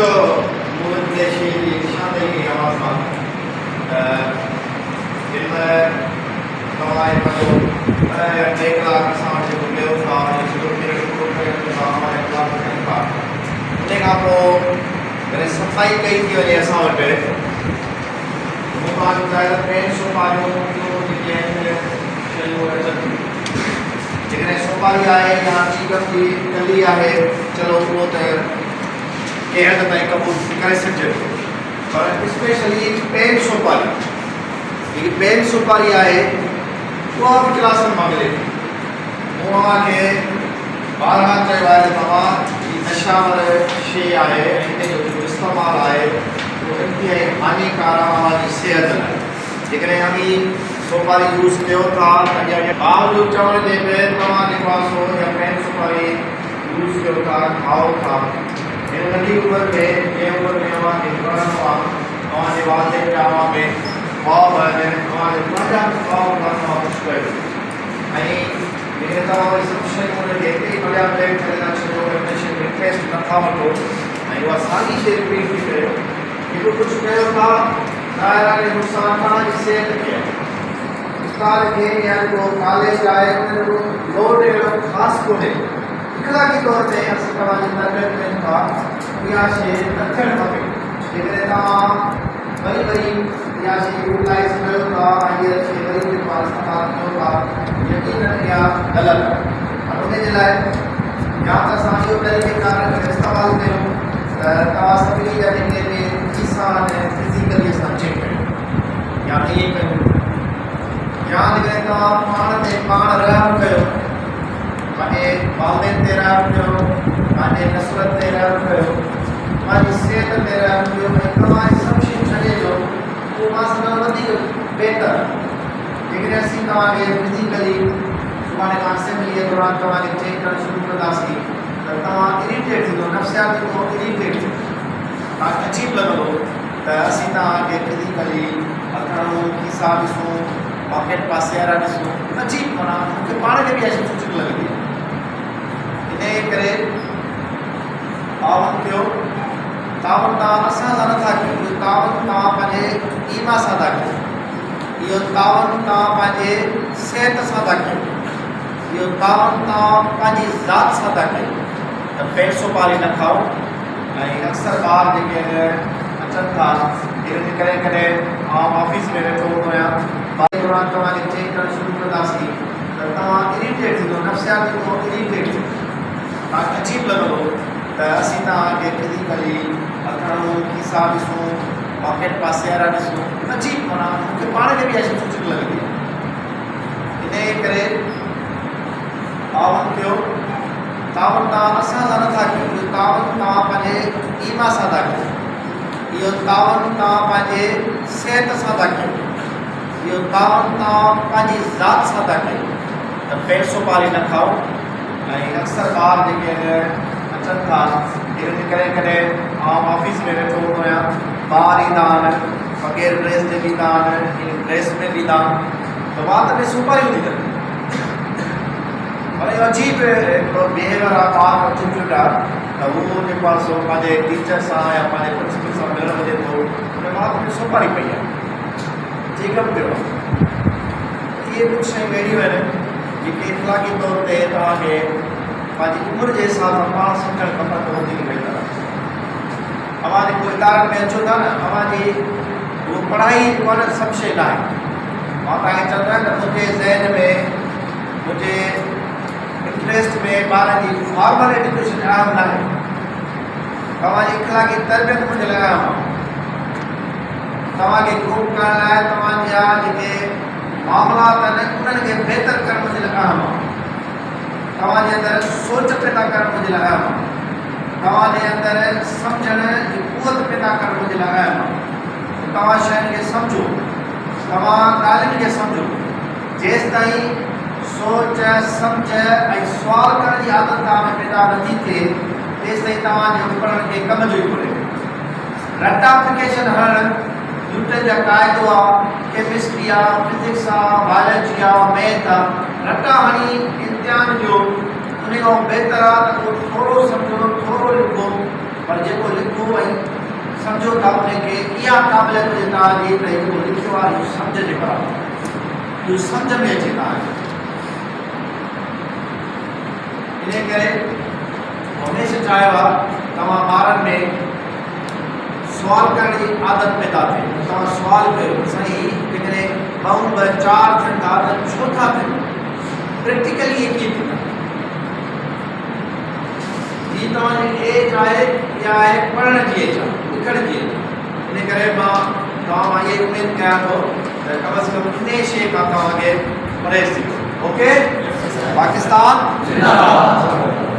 जो मुद्देशी शादी आवाज़ जिनमें हमारे पास एक लाख किसान जो ले था जो मेरे को हमारे लाख का लेकिन आप मैंने सफाई कई थी वाली ऐसा होते वो बात ज़्यादा पेन सोपारी जो दिखे जिन्हें सोपारी आए यहाँ चिकन की गली आए चलो वो तो के हद तक कबूल कर सकते पर स्पेशली पेन सोपारी ये पेन सोपारी आए वो आप क्लास में मांग लेते वो आगे 12 चौवाल तमाम नशा वाले शे आए इनके जो इस्तेमाल आए वो इंतहाई हानिकारक हमारी सेहत है लेकिन हमें सोपारी यूज़ किया था अगर बावजूद चवण जे पे तमाम पास हो या पेन सोपारी यूज़ किया था खाओ था इन नंढी उम्र में ये उम्र में हमारे करण हुआ हमारे वादे जावा में ख़्वाब है हमारे पंजाब ख़्वाब करना मुश्किल है मेरे तमाम सब शइ मुझे देखते ही बड़ा प्लेट चलना शुरू करने से रिक्वेस्ट न था वो नहीं वो सारी से रिपीट भी करे ये कुछ कहो था दायरा के नुकसान था जिससे किया उसकार के यार को कॉलेज आए उन्हें लोड है खास को ने इकला की तौर पे अस्पताल में तरबियत में था यहाँ से दक्षिण में लेकिन तमाम बड़ी बड़ी यहाँ से यूटिलाइज करो था आइए से बड़ी बड़ी अस्पताल में होगा यकीनन या गलत और उन्हें जलाए यहाँ का साथियों तरीके कारण इस्तेमाल करो तवासबी जाने के लिए इंसान फिजिकली सब्जेक्ट है यहाँ ये करो यहाँ निकले तो मान ने मान रहम करो माने वालिदैन ते रहम करो माने नस्रत ते रहम करो माने सेहत ते रहम करो मैं तमाम सब चीज छड़े जो वो मसला वधिक बेहतर लेकिन ऐसी तमाम फिजिकली सुभाणे कांसे में ये दौरान तमाम चेक करना शुरू कर दासी तमाम इरिटेट थी तो नफ्सियाती तो इरिटेट थी अजीब लगो तो असी तमाम फिजिकली अखड़ों की साबिसों पॉकेट पासे आ रहा ॾिसो अजीब माना मूंखे पाण खे बि ऐसी सुठी लॻंदी आहे इन करे तावन कयो तावन तव्हां असां सां नथा कयो तावन तव्हां पंहिंजे ईमा सां था कयो इहो तावन तव्हां पंहिंजे सिहत सां था कयो इहो तावन तव्हां पंहिंजी ज़ात सां था कयो त पेट सोपारी न खाओ ऐं अक्सर ॿार जेके अचनि था इन करे कॾहिं आउं ऑफिस में वेठो हूंदो आहियां दौरान तव्हांखे चेक करणु शुरू कंदासीं त तव्हां इरिटेट थींदो नफ़्सियाती तौर इरिटेट थींदो तव्हांखे अजीब लॻंदो त असीं तव्हांखे फिजिकली अखड़ूं खीसा ॾिसूं पॉकेट पासे वारा ॾिसूं अजीब माना मूंखे पाण खे बि ऐसी सुठी लॻंदी आहे इन करे तावन कयो तावन तव्हां असां सां नथा कयो इहो तावन तव्हां पंहिंजे ईमा सां था कयो इहो तावन तव्हां पंहिंजे सिहत सां था कयो इहो तावन तव्हां पंहिंजी ज़ात सां था कयो त पेट सोपारी न खाओ ऐं अक्सर ॿार जेके अचनि था इन करे कॾहिं आउं ऑफिस में वेठो हूंदो आहियां ॿार ईंदा आहिनि बग़ैर ड्रेस जे बि ईंदा आहिनि ड्रेस में बि ईंदा आहिनि त वात में सोपारी हूंदी अथनि पर इहो अजीब हिकिड़ो बिहेवियर आहे ॿार चिमचिट आहे त उहो जेको आहे सो पंहिंजे टीचर सां या पंहिंजे प्रिंसिपल सां मिलणु वञे थो उन वात में सोपारी पई आहे चेकअप कयो इहे कुझु शयूं अहिड़ियूं आहिनि जेके इख़लाक़ी तौर ते तव्हांखे पंहिंजी उमिरि जे हिसाब सां पाण सम्झणु खपनि त वधीक बहितर आहे अवांजी को इदारनि में अचो था न अवांजी उहो पढ़ाई कोन सभु शइ न आहे मां तव्हांखे चवंदो आहियां त मुंहिंजे ज़हन में मुंहिंजे इंट्रस्ट में ॿारनि जी फॉर्मल एजुकेशन अहम न आहे तव्हांजी इख़लाक़ी तरबियत मुंहिंजे लाइ अहम आहे तव्हांखे ग्रूप करण लाइ तव्हांजा जेके मामलात आहिनि उन्हनि खे बहितर करणु मुंहिंजे लाइ अहम आहे तव्हांजे अंदरि सोच पैदा करणु मुंहिंजे लाइ अहम आहे तव्हांजे अंदरि सम्झण जी कुवत पैदा करणु मुंहिंजे लाइ अहम आहे तव्हां शयुनि खे सम्झो तव्हां ॻाल्हियुनि खे सम्झो जेसि ताईं सोच सम्झ ऐं सुवाल करण जी आदत तव्हां में पैदा नथी थिए तेसि ताईं तव्हांजे उपकरण खे कम जो ई कोन्हे रटाफिकेशन हणणु न्यूटन जा क़ाइदो आहे केमिस्ट्री आहे फिजिक्स आहे बायोलॉजी आहे मैथ आहे रटा हणी इम्तिहान जो उन खां बहितर आहे त उहो थोरो सम्झो थोरो लिखो पर जेको लिखो ऐं सम्झो था उनखे इहा क़ाबिलियत जे तव्हांजी त जेको लिखियो आहे इहो सम्झ जे बराबरि, इहो सम्झ में अचे तव्हांखे। इन करे हमेशह चाहियो आहे तव्हां ॿारनि में सुवाल करण जी आदत पैदा थिए। तव्हां सुवाल कयो साईं जेकॾहिं 2 + 4 थियनि था त छो था थियनि, प्रैक्टिकली इहे कीअं थींदा। ही तव्हांजी एज आहे या आहे पढ़ण जी एज आहे, लिखण जी एज आहे। इन करे मां तव्हां इहे उमेद कयां थो त कम से कम इन शइ खां तव्हांखे परहेज़ थी। ओके, पाकिस्तान जिंदाबाद।